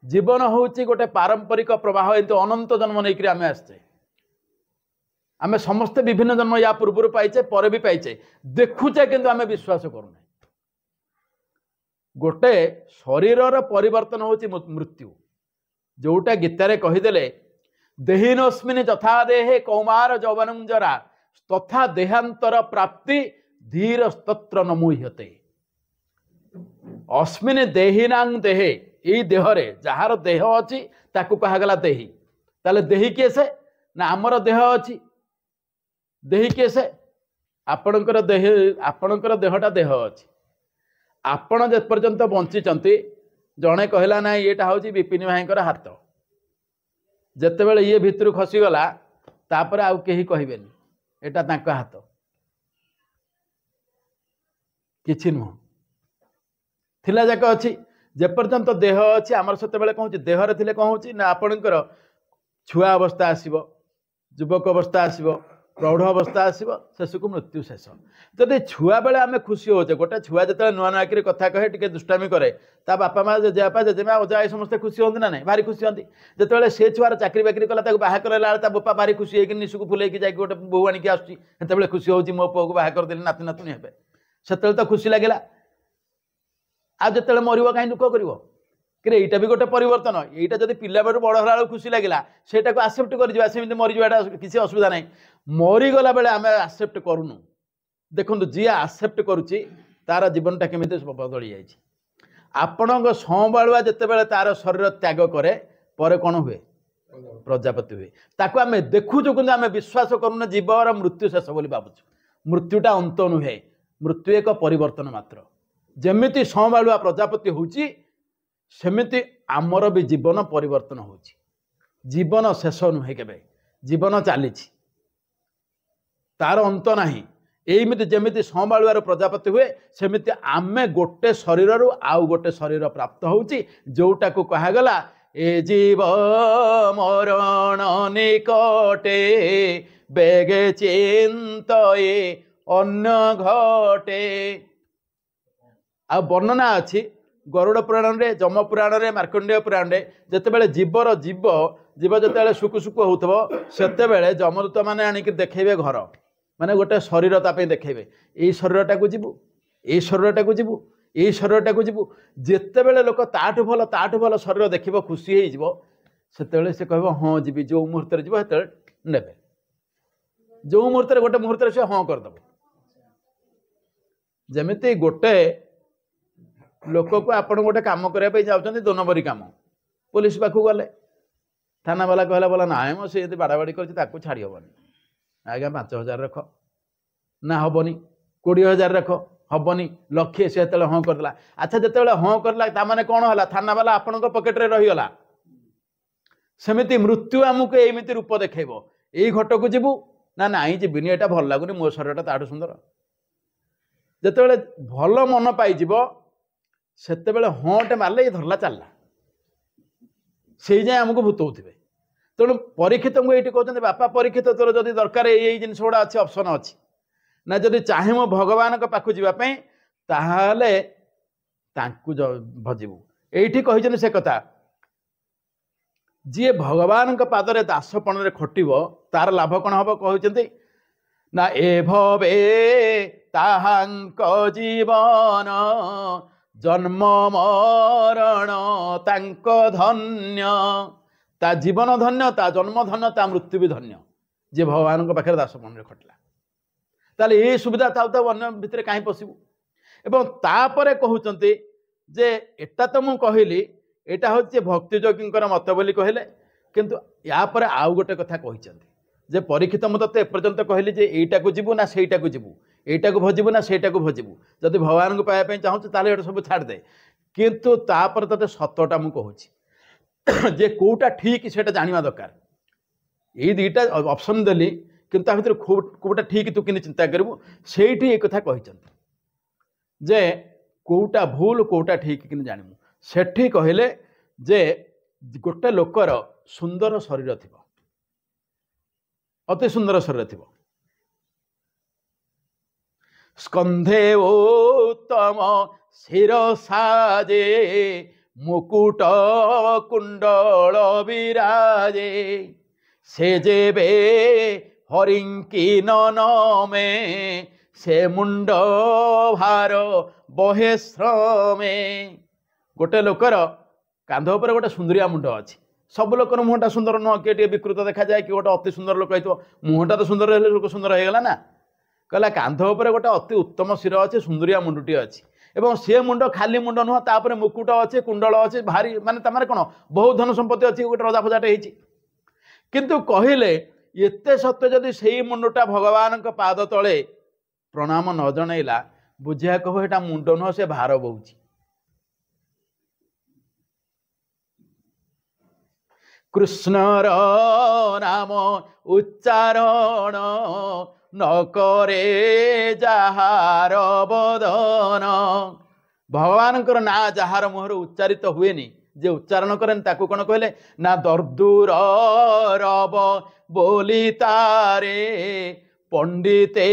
जीवन हूँ गोटे पारंपरिक प्रवाह एमती अनंत जन्म नहीं आम आसचे आम समस्ते विभिन्न जन्म या पूर्व पाइचे पर भी पाइचे देखुचे किंतु आम विश्वास करूना गोटे शरीर परिवर्तन हूँ मृत्यु जोटा गीतारे कहीदेले देहिनस्मिन् यथा देहे कौमार जौवनं जरा तथा देहांतर प्राप्ति धीर स्तत्र न मुह्यते अस्मिन् देहिनां देहे ये देहरे जार देह अच्छी ताकू कहगला देही ताले देही किए से ना आमर देह अच्छी देही किए से आपणकर देहटा देह अच्छी आपण जे पर्यंत बंचीचंती जड़े कहला ना येटा हूँ विपिन भाईकर हाथ जेतेबेले ये भितर खसीगला तापर आउ केही कहबेनी एटा तांका हाथ किछि नुह थिला जाक अच्छी जेपर्यंत देह अच्छी आमर सेतेबेले कहूँ देहरे थिले कौन होची ना आपणकर छुआ अवस्था आसीबो युवक अवस्था आसो प्रौढ़ अवस्था आसो शेष को मृत्यु शेष जदि छुआ बेले आम खुशी होचे गोटे छुआ जो नुआ नुआ कि कथा कहे टी दुष्टामी करे ता बापा माँ जेजेबापा जेजेमा अजा ये समस्ते खुशी होती ना भारी खुशी होती जो से छुआर चाकरी बाकरी कला बाहा कराला बापा भारी खुशी होगी निशुक फुलेकी जाकि गोटे बोहू आणिकी आसते खुशी होची मो पुओ को बाहा करदेली नाती नातुणी हे से तो खुशी लगे आते मर कहीं दुख कर कि एटा भी गोटे परिवर्तन एटा जब पिला बेलू बड़ होला खुशी लगे से आसेप्ट कर मरीजा किसी असुविधा ना मरीगला बेले आम आसेप्ट करूनु देखो जी आसेप्ट करुच्ची तार जीवनटा केमी बदली जाए आपण संबाड़ुआ जिते तार शरीर त्याग करे पर कौन हुए प्रजापति हुए ताकू आम देखुचु कि आम विश्वास करूना जीवर मृत्यु शेष बोली भावुँ मृत्युटा अंत नुहे मृत्यु एक परिवर्तन मात्र जमिति संबाड़ुआ प्रजापति होची सेमिति आमर भी जीवन परिवर्तन होची जीवन शेष नुहे केबे जीवन चली तार अंत नाही एमिति जमिति संबाळुआर प्रजापति हुए सेमिति आमे गोटे शरीर रु आउ गोटे शरीर प्राप्त होची जोटा को कहागला ए जीव मरण निकटे बेगे चिंतये अन्य घटे आ वर्णना अच्छी गरुड़ पुराण रे जम पुराण रे मार्कंडेय पुराण रे जेतेबेले जीवर जीव जीव जेतेबेले सुख सुख होउथबो सेतेबेले जमदूत माने आनिक देखेबे घर माने गोटे शरीर तापे देखेबे एई शरीरटा को जीवु एई शरीरटा को जीवु एई शरीरटा को जीवु जेतेबेले लोक ताठु भल शरीर देखिबो खुशी हेई जीवो सेतेबेले से कहबो हां जीवि जो मुहूर्त रे जीवो हेतेबेले नेबे जो मुहूर्त रे गोटे मुहूर्त रे से हां कर दबो जेमिति गोटे लोक को आपण गोटे कम करने जाऊँ 2 नंबरी कम पुलिस पाखु गले थाना वाला कहला बोला ना मो सी बाड़ाबाड़ी कर छाड़ी हेनी आज्ञा 5,000 रख ना हेनी 20,000 रख हेनी लक्षे से हाँ करदेला अच्छा जो हाँ करला ताने कौन है थाना वाला आपण पकेट रे रहीगला सेमिति मृत्यु आमको एमती रूप देखब यही घट को जीवु ना नाई जीविनी यहाँ भल लगुनि मो शरीरटा ताठू सुंदर जिते भल मन पाई सेते हाँटे मारे धरला चलला से जाए आमको भूतौथे तेणु परीक्षित को ये कहते बापा परीक्षित तोर जदि दरकार यही जिन गुड़ा अच्छी ऑप्शन अच्छी ना जदि चाहे मो भगवान पाखु जावाई ताहले भजबू ये से कथा जी भगवान पादरे दासपण रे खटिब तार लाभ कौन हम कहते ना ए भवे ताहांक जीवन जन्म मरण तांक धन्य ता जीवन धन्य ता जन्म धन्य ता मृत्यु भी धन्य जे भगवान के पाखे दासपण रे खटला ताले ये सुविधा था अन्य भितर कहीं पशु एवं तापरे कहते जे एटा तो मुझे कहली एटा हूँ भक्तियोगी मत बोली कहले किंतु या पर आउ गोटे कथा कहते जे परीक्षित मुझे तो एपर्यंत कहली जे एटा को जीवु ना सेटा को जीवु एटा को भजबू ना सेटा को भजबू जदि भगवान को पाइबा चाहूँ ताले सब छाड़ दे किंतु तापर तते सतटा मुझे कहूँ जे कोटा ठीक से जाना दरकार ये दुईटा ऑप्शन देली किंतु ता भीतर कोटा ठीक तू कि चिंता करू से ये कथा कहते जे कोटा भूल कोटा ठीक कि जानू सेठी कहले जे गोटे लोकर सुंदर शरीर थी अति सुंदर शरीर थी स्कंधे उत्तम शिर साजे मुकुट कुंडल विराजे से जेबे हरिंकी नमे से मुंड भार बहे श्रमे गोटे लोकर कांध उपर गोटे सुंदरिया मुंड अच्छी सब लोकर मुहटा सुंदर नुह किए विकृत देखा जाए कि गोटे अति सुंदर लोक हो मुहटा तो सुंदर लोक सुंदर होगा ना कहला कांध उपर गोटे अति उत्तम शिर अच्छे सुंदरिया मुंडटी अच्छी एवं सी मुंड खाली मुंड नुह तापर मुकुट अच्छे कुंडल अच्छे भारी माने तमारे कौन बहुत धन संपत्ति अच्छी गोटे रजा फजाटे होती किंतु कहले एते सत्य जदि से मुंडटा भगवान पाद तले प्रणाम न जनइला बुझिया कह एटा मुंड नुह से भार बोची कृष्णर नाम उच्चारण न करे जहार बदन भगवान ना जहार मुहर उच्चारित हुए जे उच्चारण करें ताकू कौन कहले ना दर्दूर रब बोली तारे पंडिते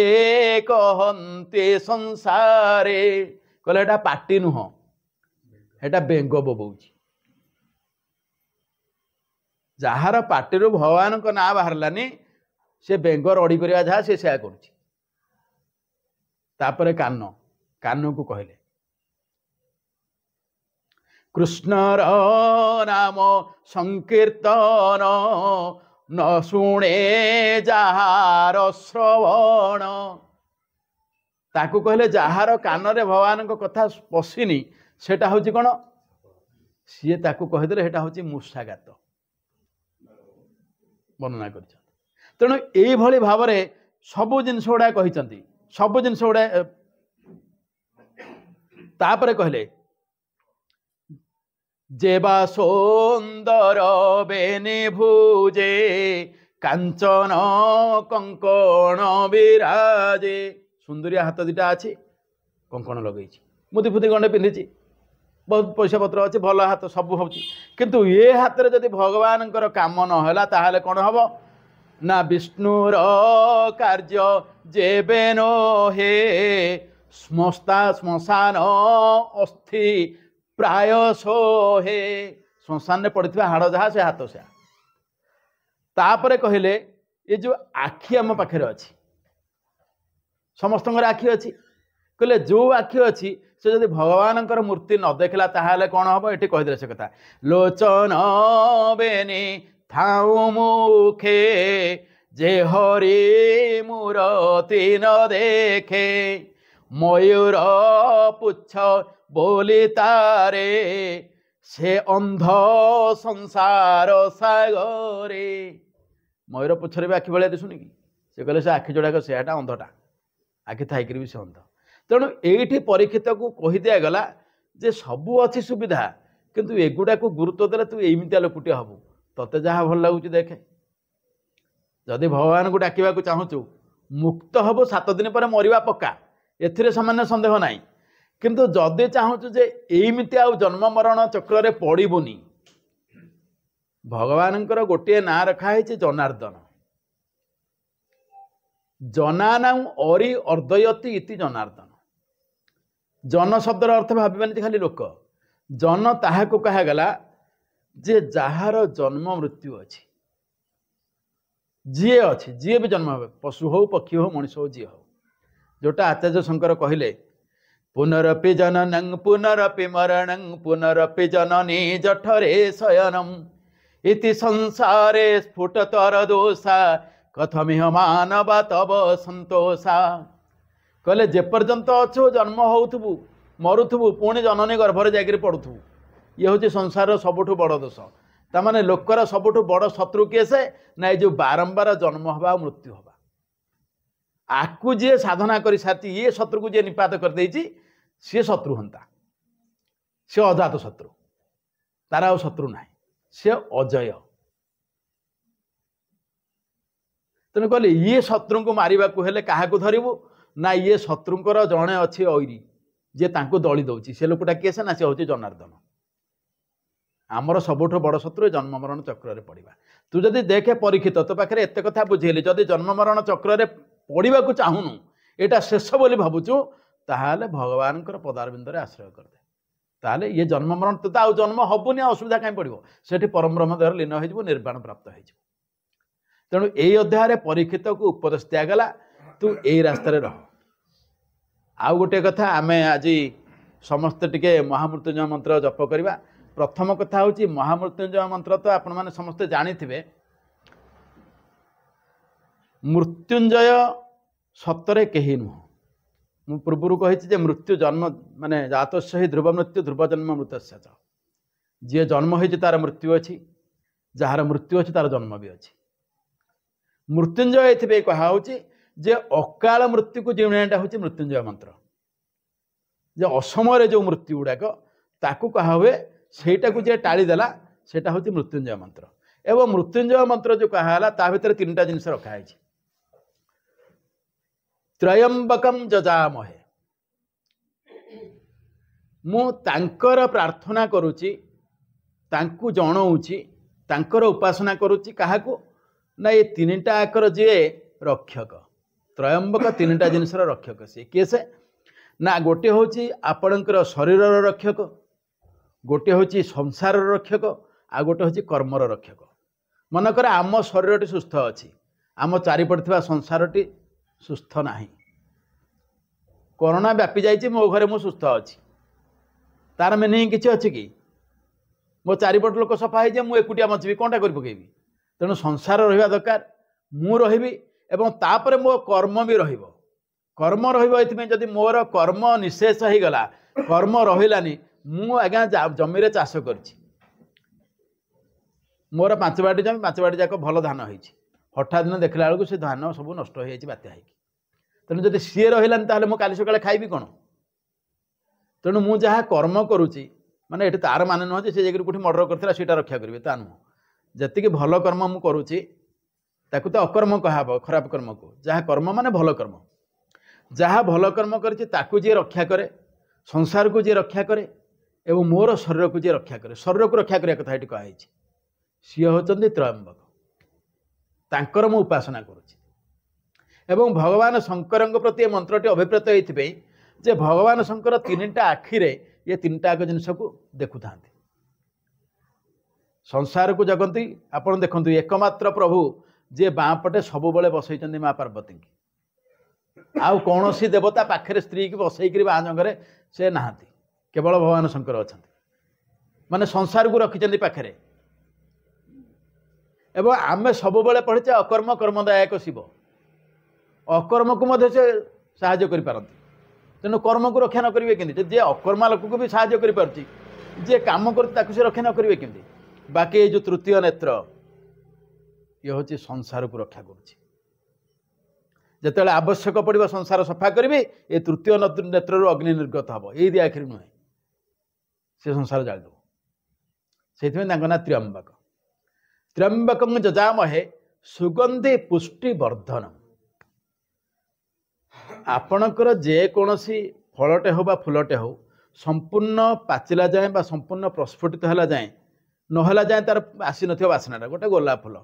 कहते संसारे कहले एटा पाटी नुह एटा बेंग बोबौची जार पाटी भगवान को ना बाहरलानी से बेंग रड़ी करिया जहाँ से सेया करुची तापरे कान को कहले कृष्णर नाम संकीर्तन न शुणे जार श्रवण ताकू कहले जार कान रे भगवान को कथा पशिनी सेटा होची कौन सी ताकू कहीदे सेटा होची मूषाघात वर्णना कर तेणु ये भाव में सबू जिनस गुड़ा कहते सबू जिनस गुड़ा तापरे कहले जेबा सुंदर बेनी भुजे कांचन कंकण विराजे सुंदरिया हाथ दुटा अच्छी कंकण लगे मुदी फुदी गंडे पिंधि बहुत पैसा पत्र अच्छे भल हाथ सब हो किंतु ये हाथ में जदि भगवान काम नहला ताहले कौन हम ना विष्णुर कार्य जेबे नो हे श्मशान अस्थि प्राय सो हे श्मशान पड़ता हाड़ जहाँ से हाथ से तापरे कहले ये जो आखि आम पाखे अच्छी समस्त आखि अच्छी कहले जो आखि अच्छी से जदि भगवान मूर्ति न देखला ताहले कौन हम ये कहीदे से कथा लोचन बेनी थाऊ मुखे जे हरि मूरति न देखे मयूर पुच्छ बोली तारे से अंध संसार सागरे मयूर पुच्छरे भी आखि भाया दिशुनि कि से कहले से आखि जोड़ाक सेटा अंधटा आखि थी भी से अंध तेणु ये परीक्षित को कही दिया गला जे सबू अच्छी सुविधा किंतु एगुड़ा को गुरुत्व देले तू एमतिया लोकटे हबू तते जहाँ भल लगुच देखे जदि भगवान को डाकवा चाहूँ मुक्त हबू 7 दिन पर मरवा पक्का एथिरे सामान्य संदेह नाई किंतु जदि चाहूँ जे एमती आ जन्म मरण चक्र रे पड़बुनी भगवान गोटे ना रखाई जनार्दन जनाना अरि अर्दयति इति जनार्दन जन शब्दर अर्थ भाविबानी खाली लोक जन ताहाको कहागला जे जार जन्म मृत्यु अच्छी जीए अच्छी जीए भी जन्म हो पशु हो पक्षी हो मनुष्य हो जी हो जोटा आचार्य शंकर कहले पुनरपि जननं पुनरपि मरणं पुनरपि जननी जठरे शयनम इति संसारे स्फुटतर दोषा कथमिह मानव तब संतोषा कहले जेपर्यंत अच्छु जन्म होथबु मरुथबु पुणी जननी गर्भरे जाकर पड़ुथबु ये हूँ संसार सबुठु बड़ दोष तामाने लोकर सबुठु बड़ शत्रु किए से ना ये जो बारंबार जन्म हवा मृत्यु हवा आकु जी साधना कर साथी ये शत्रु को जी निपात कर देछि सी शत्रु हंता सी अजात शत्रु तार आ शत्रु ना सी अजय तेणु कहले ये शत्रु को मारिबा को हेले काहाकू धरिबु ना ये शत्रुंकर जड़े अच्छे ऐरी जे तांको दली दौची से लोकटा किए से ना से हूँ जनार्दन आमर सबुठ बड़ शत्रु जन्म मरण चक्र रे पड़ा तू जदि देखे परीक्षित तो पाखे एत कथा बुझेली जदि जन्म मरण चक्र रे पड़ा को चाहूनु एटा शेष बोली भावुचु ताहले भगवान पदारविंद आश्रय करदे ताहले ये जन्म मरण तो आउ जन्म हबुनि असुविधा कहीं पड़ो से परम ब्रह्म देह लीन हो निर्वाण प्राप्त हो तेणु यही अध्याय परीक्षित को उपदेश दिगला तू यही रास्तार रह आउ गोटे कथा आम आज समस्ते टिके महामृत्युंजय मंत्र जप करवा प्रथम कथा हूँ महामृत्युंजय मंत्र तो आपण मैंने समस्ते जानी मृत्युंजय सतरे कहीं नुह मु पूर्व कही मृत्यु जन्म माने जातस्य ही ध्रुव मृत्यु ध्रुव जन्म मृतस्य च जी जन्म हो तार मृत्यु अच्छी जार मृत्यु अच्छी तार जन्म भी अच्छी मृत्युंजय ये कहा जे अकाल मृत्यु को जीवणटा हूँ मृत्युंजय मंत्र जे असमय जो मृत्यु गुड़ाक ताकू कहा हुए सेटा को जे टाड़ीदेला सेटा हूँ मृत्युंजय मंत्र एवं मृत्युंजय मंत्र जो कहा ता भीतर 3टा जिनस रखाई त्रयंबकम जजामहे मु तांकर प्रार्थना करुची तांकु जणाऊची तांकर उपासना करुची काहाकू ना ये तीनटा आकर जी रक्षक त्रयंबक तीनटा जिनसर रक्षक सी किए से ना गोटे हूँ आपणकर शरीर रक्षक गोटे हूँ संसार रक्षक आ गोटे हूँ कर्मर रक्षक मनकर आम शरीर सुस्थ अच्छी आम चारिपटे संसारटी सुस्थ ना कोरोना व्यापी जाइए मो घरे मु सुस्थ अच्छी तार मिनिंग किसी अच्छी कि मो चारिपट लोक सफा हो मुझे एकुटिया बचबी कौनटा कर पकेबी तेणु संसार रहा दरकार मु रही एवं तापर मो कर्म भी कर्म रही मोर कर्म निशेष हो गला कर्म रही मु आज्ञा जमी चाष कर मोर 5 बाटी जमी 5 बाटी जाक भल धान हो हठात दिन देखला बेलू से धान सब नष्ट हो जाए बात्या हो तेणु जब सी रही मुझे काली सका खाइबी कौन तेणु मु जहाँ कर्म करुच्ची माने ये तार मान नुह से जाकर कौटी मर्डर करता सीटा रक्षा करेंगे ता नुह जी भल कर्म मु करुच्ची ताकू तो अकर्म कह खराब कर्म को जहाँ कर्म माने भल कर्म जहाँ भल कर्म करताकू जी रक्षा करे संसार को जी रक्षा करे एवं मोर शरीर को जी रक्षा करे शरीर को रक्षा करने कथा ये कही सी होचंदी त्रयंबक तांकर मु उपासना करुच्ची एवं भगवान शंकर प्रति मंत्रटी अभिप्रेत होते जे भगवान शंकर तीनटा आखिरे ये तीनटा जिनस को देखु था संसार को जगती आपड़ देखु एकमात्र प्रभु जे बाँपटे सबुबले बसई माँ पार्वती की आउ कौन सी देवता पाखे स्त्री की बसईक बाँ जंगरे से नहांती केवल भगवान शंकर अच्छा माने संसार को रखिंट पाखे एवं आमे सबुबले पढ़ीचे अकर्म कर्मदायक शिव अकर्म को मध्य से साहाय्य कर पारती तेणु कर्म को रक्षा न करेंगे कि जे अकर्मा लोक को भी साहाय्य कर पारुची जे काम कर से रक्षा न करेंगे कि बाकी ये जो तृतीय नेत्र ये हूँ संसार को रक्षा करुच्ची जिते आवश्यक पड़ो संसार सफा करी ये तृतीय नेत्र अग्नि निर्गत हम ये आखिर नुहे से संसार जालदेव से ना त्र्यंबक त्र्यंबक जजामहे सुगंधि पुष्टि वर्धन आपणकर जेकोसी फलटे हो बा फुलटे हो संपूर्ण पाचिला जाए बा संपूर्ण प्रस्फुटित है जाए नहला जाए तार आसी न बासनाटा गोटे गोलाप फुल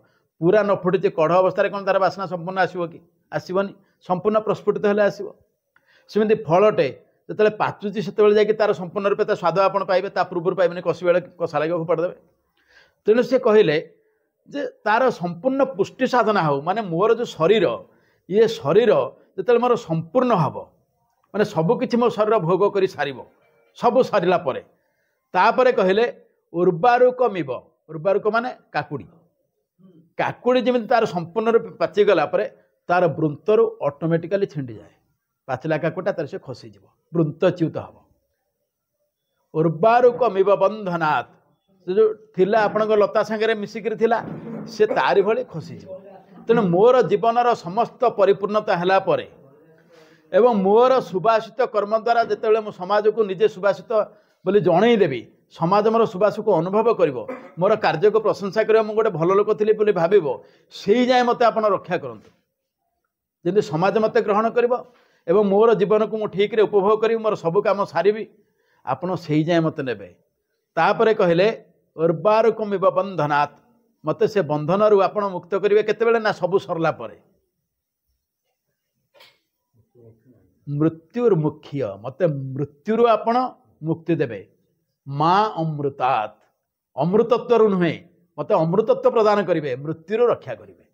पूरा न फुटी कढ़ अवस्था कौन तार बासना संपूर्ण आसो कि आसबनी संपूर्ण प्रस्फुटित है आसो सेमती फलटे जो पाचुची से जाकि संपूर्ण रूपे स्वाद आप पाइबे पूर्व पाइबे कषि बेले कषा लगे फोपाड़देवे तेणु से कहले जे तार संपूर्ण पुष्टि साधना हो माने मोर जो शरीर ये शरीर जो मोर संपूर्ण हम माने सबकि मो शरीर भोग कर सार सब सारा तापर कहले उर्वारुक मिब उर्वारुक माने काकुड़ी काकुड़ी जमी तार संपूर्ण रूप पाचिगला तार वृंतर ऑटोमेटिकली छिंडी जाए पाचिला काकुटा तार से खसीज वृंतच्युत हम उर्वारुक मिब बंधनात् जो थिला आपणक लता सांगे मिसिक से तारी भली खसीज तेणु मोर जीवनर समस्त परिपूर्णता है परे एवं मोर सुभाषित कर्म द्वारा जिते मो समाज को निजे सुभाषित बोली जनईदेवी समाज मोर सुभाष को अनुभव कर मोर कार्य को प्रशंसा कर गोटे भल लोक थी बोली भाव से जाए मत आप रक्षा करूँ जमी समाज मत ग्रहण कर मोर जीवन को मुझे ठीक उपभोग करी मोर सबू कम सारी आपड़ से जाए मत ने तापर कहले उर्वारुकमिव बंधनात् मत से बंधन रु आप मुक्त करेंगे केतेबेले ना सबू सरला परे मृत्युर्मुख्य मत मृत्यु आपण मुक्ति देवे माँ अमृतात् अमृतत्व नुहे मत अमृतत्व प्रदान करेंगे मृत्यु रक्षा करेंगे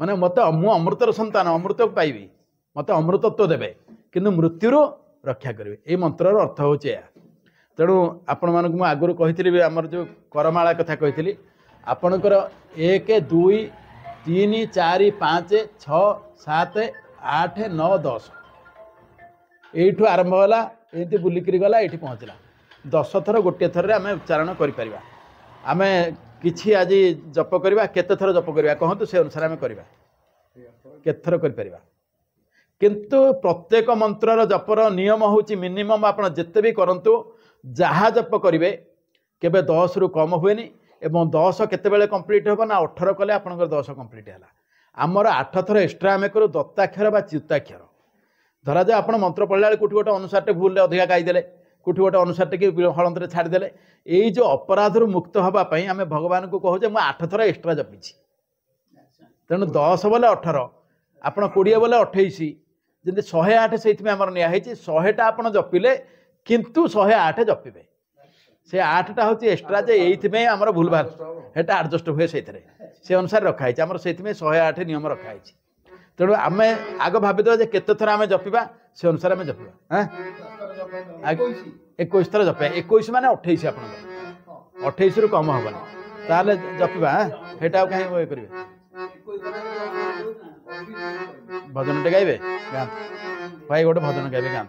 माने मत मु अमृतर संतान अमृत पाइबी मत अमृतत्व देवे किंतु मृत्यु रक्षा करेंगे ये मंत्र अर्थ हूँ तेणु आपण मानक मु आगुरी कही आमर जो करमाला कथा कही आपणकर 1 2 3 4 5 6 7 8 9 10 यू आरंभ होला ये बुलिक गला ये पहुँचला 10 थर गोटे थर आम उच्चारण करें आम कि आज जप करवा केते थर जप करवा कहतु से अनुसार आम करवा केते थर कर किंतु प्रत्येक मंत्रर जपर नियम हूँ मिनिमम आप जिते भी करंतु जहाँ जप करेंगे केबे 10 रु कम हुए एवं 10 केतेबेले कंप्लीट होगा ना 18 कले आपंकर 10 कंप्लीट है आमर 8 थर एक्सट्रा आम करूँ दत्ताक्षर बा च्युताक्षर धरा जाए आप मंत्र पढ़ला कौटी गोटे अनुसार भूल अधिका गाईदे कोठी गोटे अनुसार टे हलंत छाड़देले यही जो अपराध मुक्त हाँपाई आम भगवान को कहूँ मुझे 8 थर एक्सट्रा जपी तेणु 10 बोले 18 आप 20 बोले 28 जमी 108 से आमर नियाई 100टा आप जपिले किंतु 108 जपिबे से 8टा हूँ एक्सट्रा जे ये आमर भूल भाल है आडजस्ट हुए से अनुसार रखाई आमर से 108 नियम रखाई तेणु आम आग भाविद केते थर आम जपिबा से अनुसार आम जपिबा 21 थर जपा 21 माने 28 आप 28 रु कम हेनी ताले जपिबा हेटा कहीं करेंगे भजन टे गाइबे गाँत भाई गोटे भजन गाइबे गाँत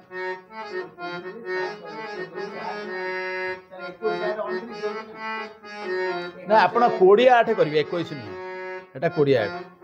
ना आप 28 करेंगे 21 नुह एटा 28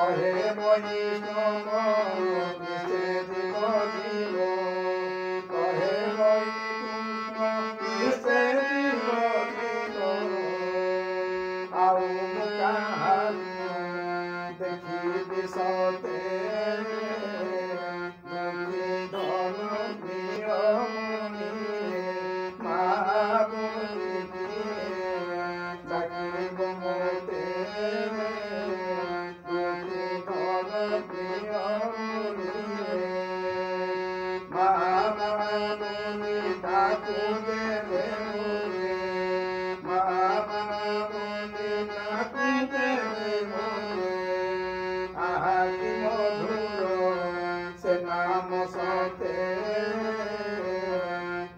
कहे वैष्णव निषेध जीव कहे वैकुंठ निषेध जीव आउ देखी दिशते दुखी धन नियमनी महाबुनि चाकरी मोते दुखी धन नियमनी महाबुनि ठाकु देवे महाबुनि ठाकु देवे से नाम सते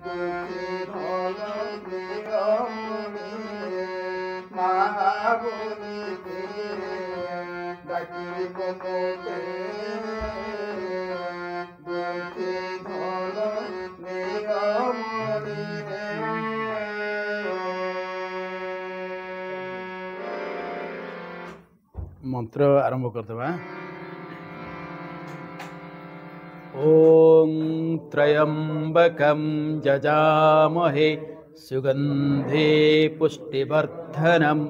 दुखी धन नियमनी महाबुनि डाकी मोते दुखी धन नियमनी मंत्र आरंभ करदबा। ॐ त्र्यम्बकं जजामहे सुगन्धे पुष्टिवर्धनम्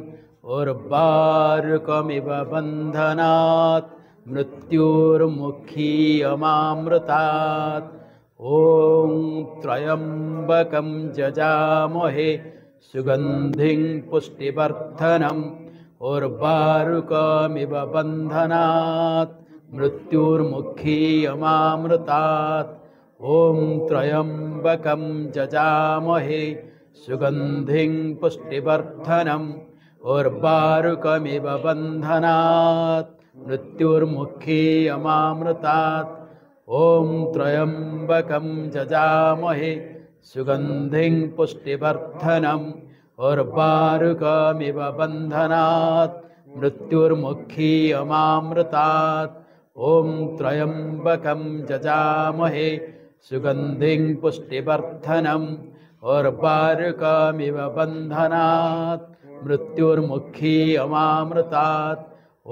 उर्वारुकमिव बन्धनात् मृत्युर्मुखीयमामृतात्। ॐ त्र्यम्बकं जजामहे सुगन्धिं पुष्टिवर्धनम् उर्वारुकमिव बन्धनात् मृत्युर्मुखीयमामृतात्। ॐ त्र्यम्बकं जजामहे सुगन्धिं पुष्टिवर्धनम् उर्वारुकमिव बन्धनात् मृत्युर्मुखीयमामृतात्। ॐ त्र्यम्बकं जजामहे सुगन्धिं पुष्टिवर्धनम् उर्वारुकमिव बन्धनात् मृत्युर्मुखीयमामृतात्। ॐ त्र्यम्बकं जजामहे सुगन्धिं पुष्टिवर्धनम् उर्वारुकमिव बन्धनात् मृत्युर्मुखीयमामृतात्।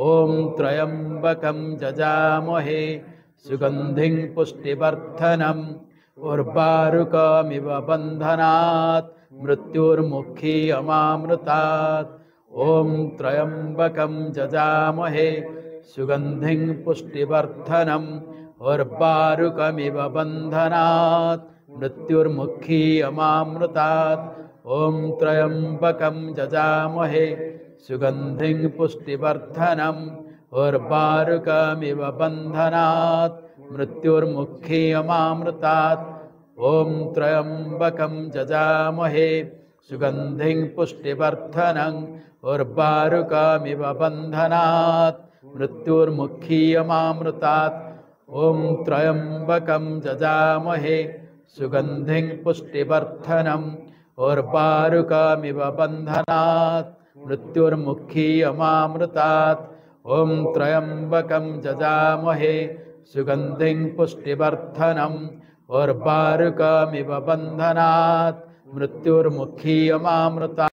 ॐ त्र्यम्बकं जजामहे सुगन्धिं पुष्टिवर्धनम् उर्वारुकमिव बन्धनात् मृत्युर्मुखीयमामृतात्। ॐ त्र्यम्बकं जजामहे सुगन्धिं पुष्टिवर्धनम् उर्वारुकमिव बन्धनात् मृत्युर्मुखीयमामृतात्। ॐ त्र्यम्बकं जजामहे सुगन्धिं पुष्टिवर्धनम् उर्वारुकमिव बन्धनात् मृत्युर्मुखीयमामृतात्। ॐ त्र्यम्बकं जजामहे सुगन्धिं पुष्टिवर्धनम् उर्वारुकमिव बन्धनात् मृत्युर्मुखीयमामृतात्। ॐ त्र्यम्बकं जजामहे सुगन्धिं पुष्टिवर्धनम् उर्वारुकमिव बन्धनात् मृत्युर्मुखीयमामृतात्। ॐ त्र्यम्बकं जजामहे सुगन्धिं पुष्टिवर्धनम् उर्वारुकमिव बन्धनात् मृत्युर्मुखीयमामृतात्।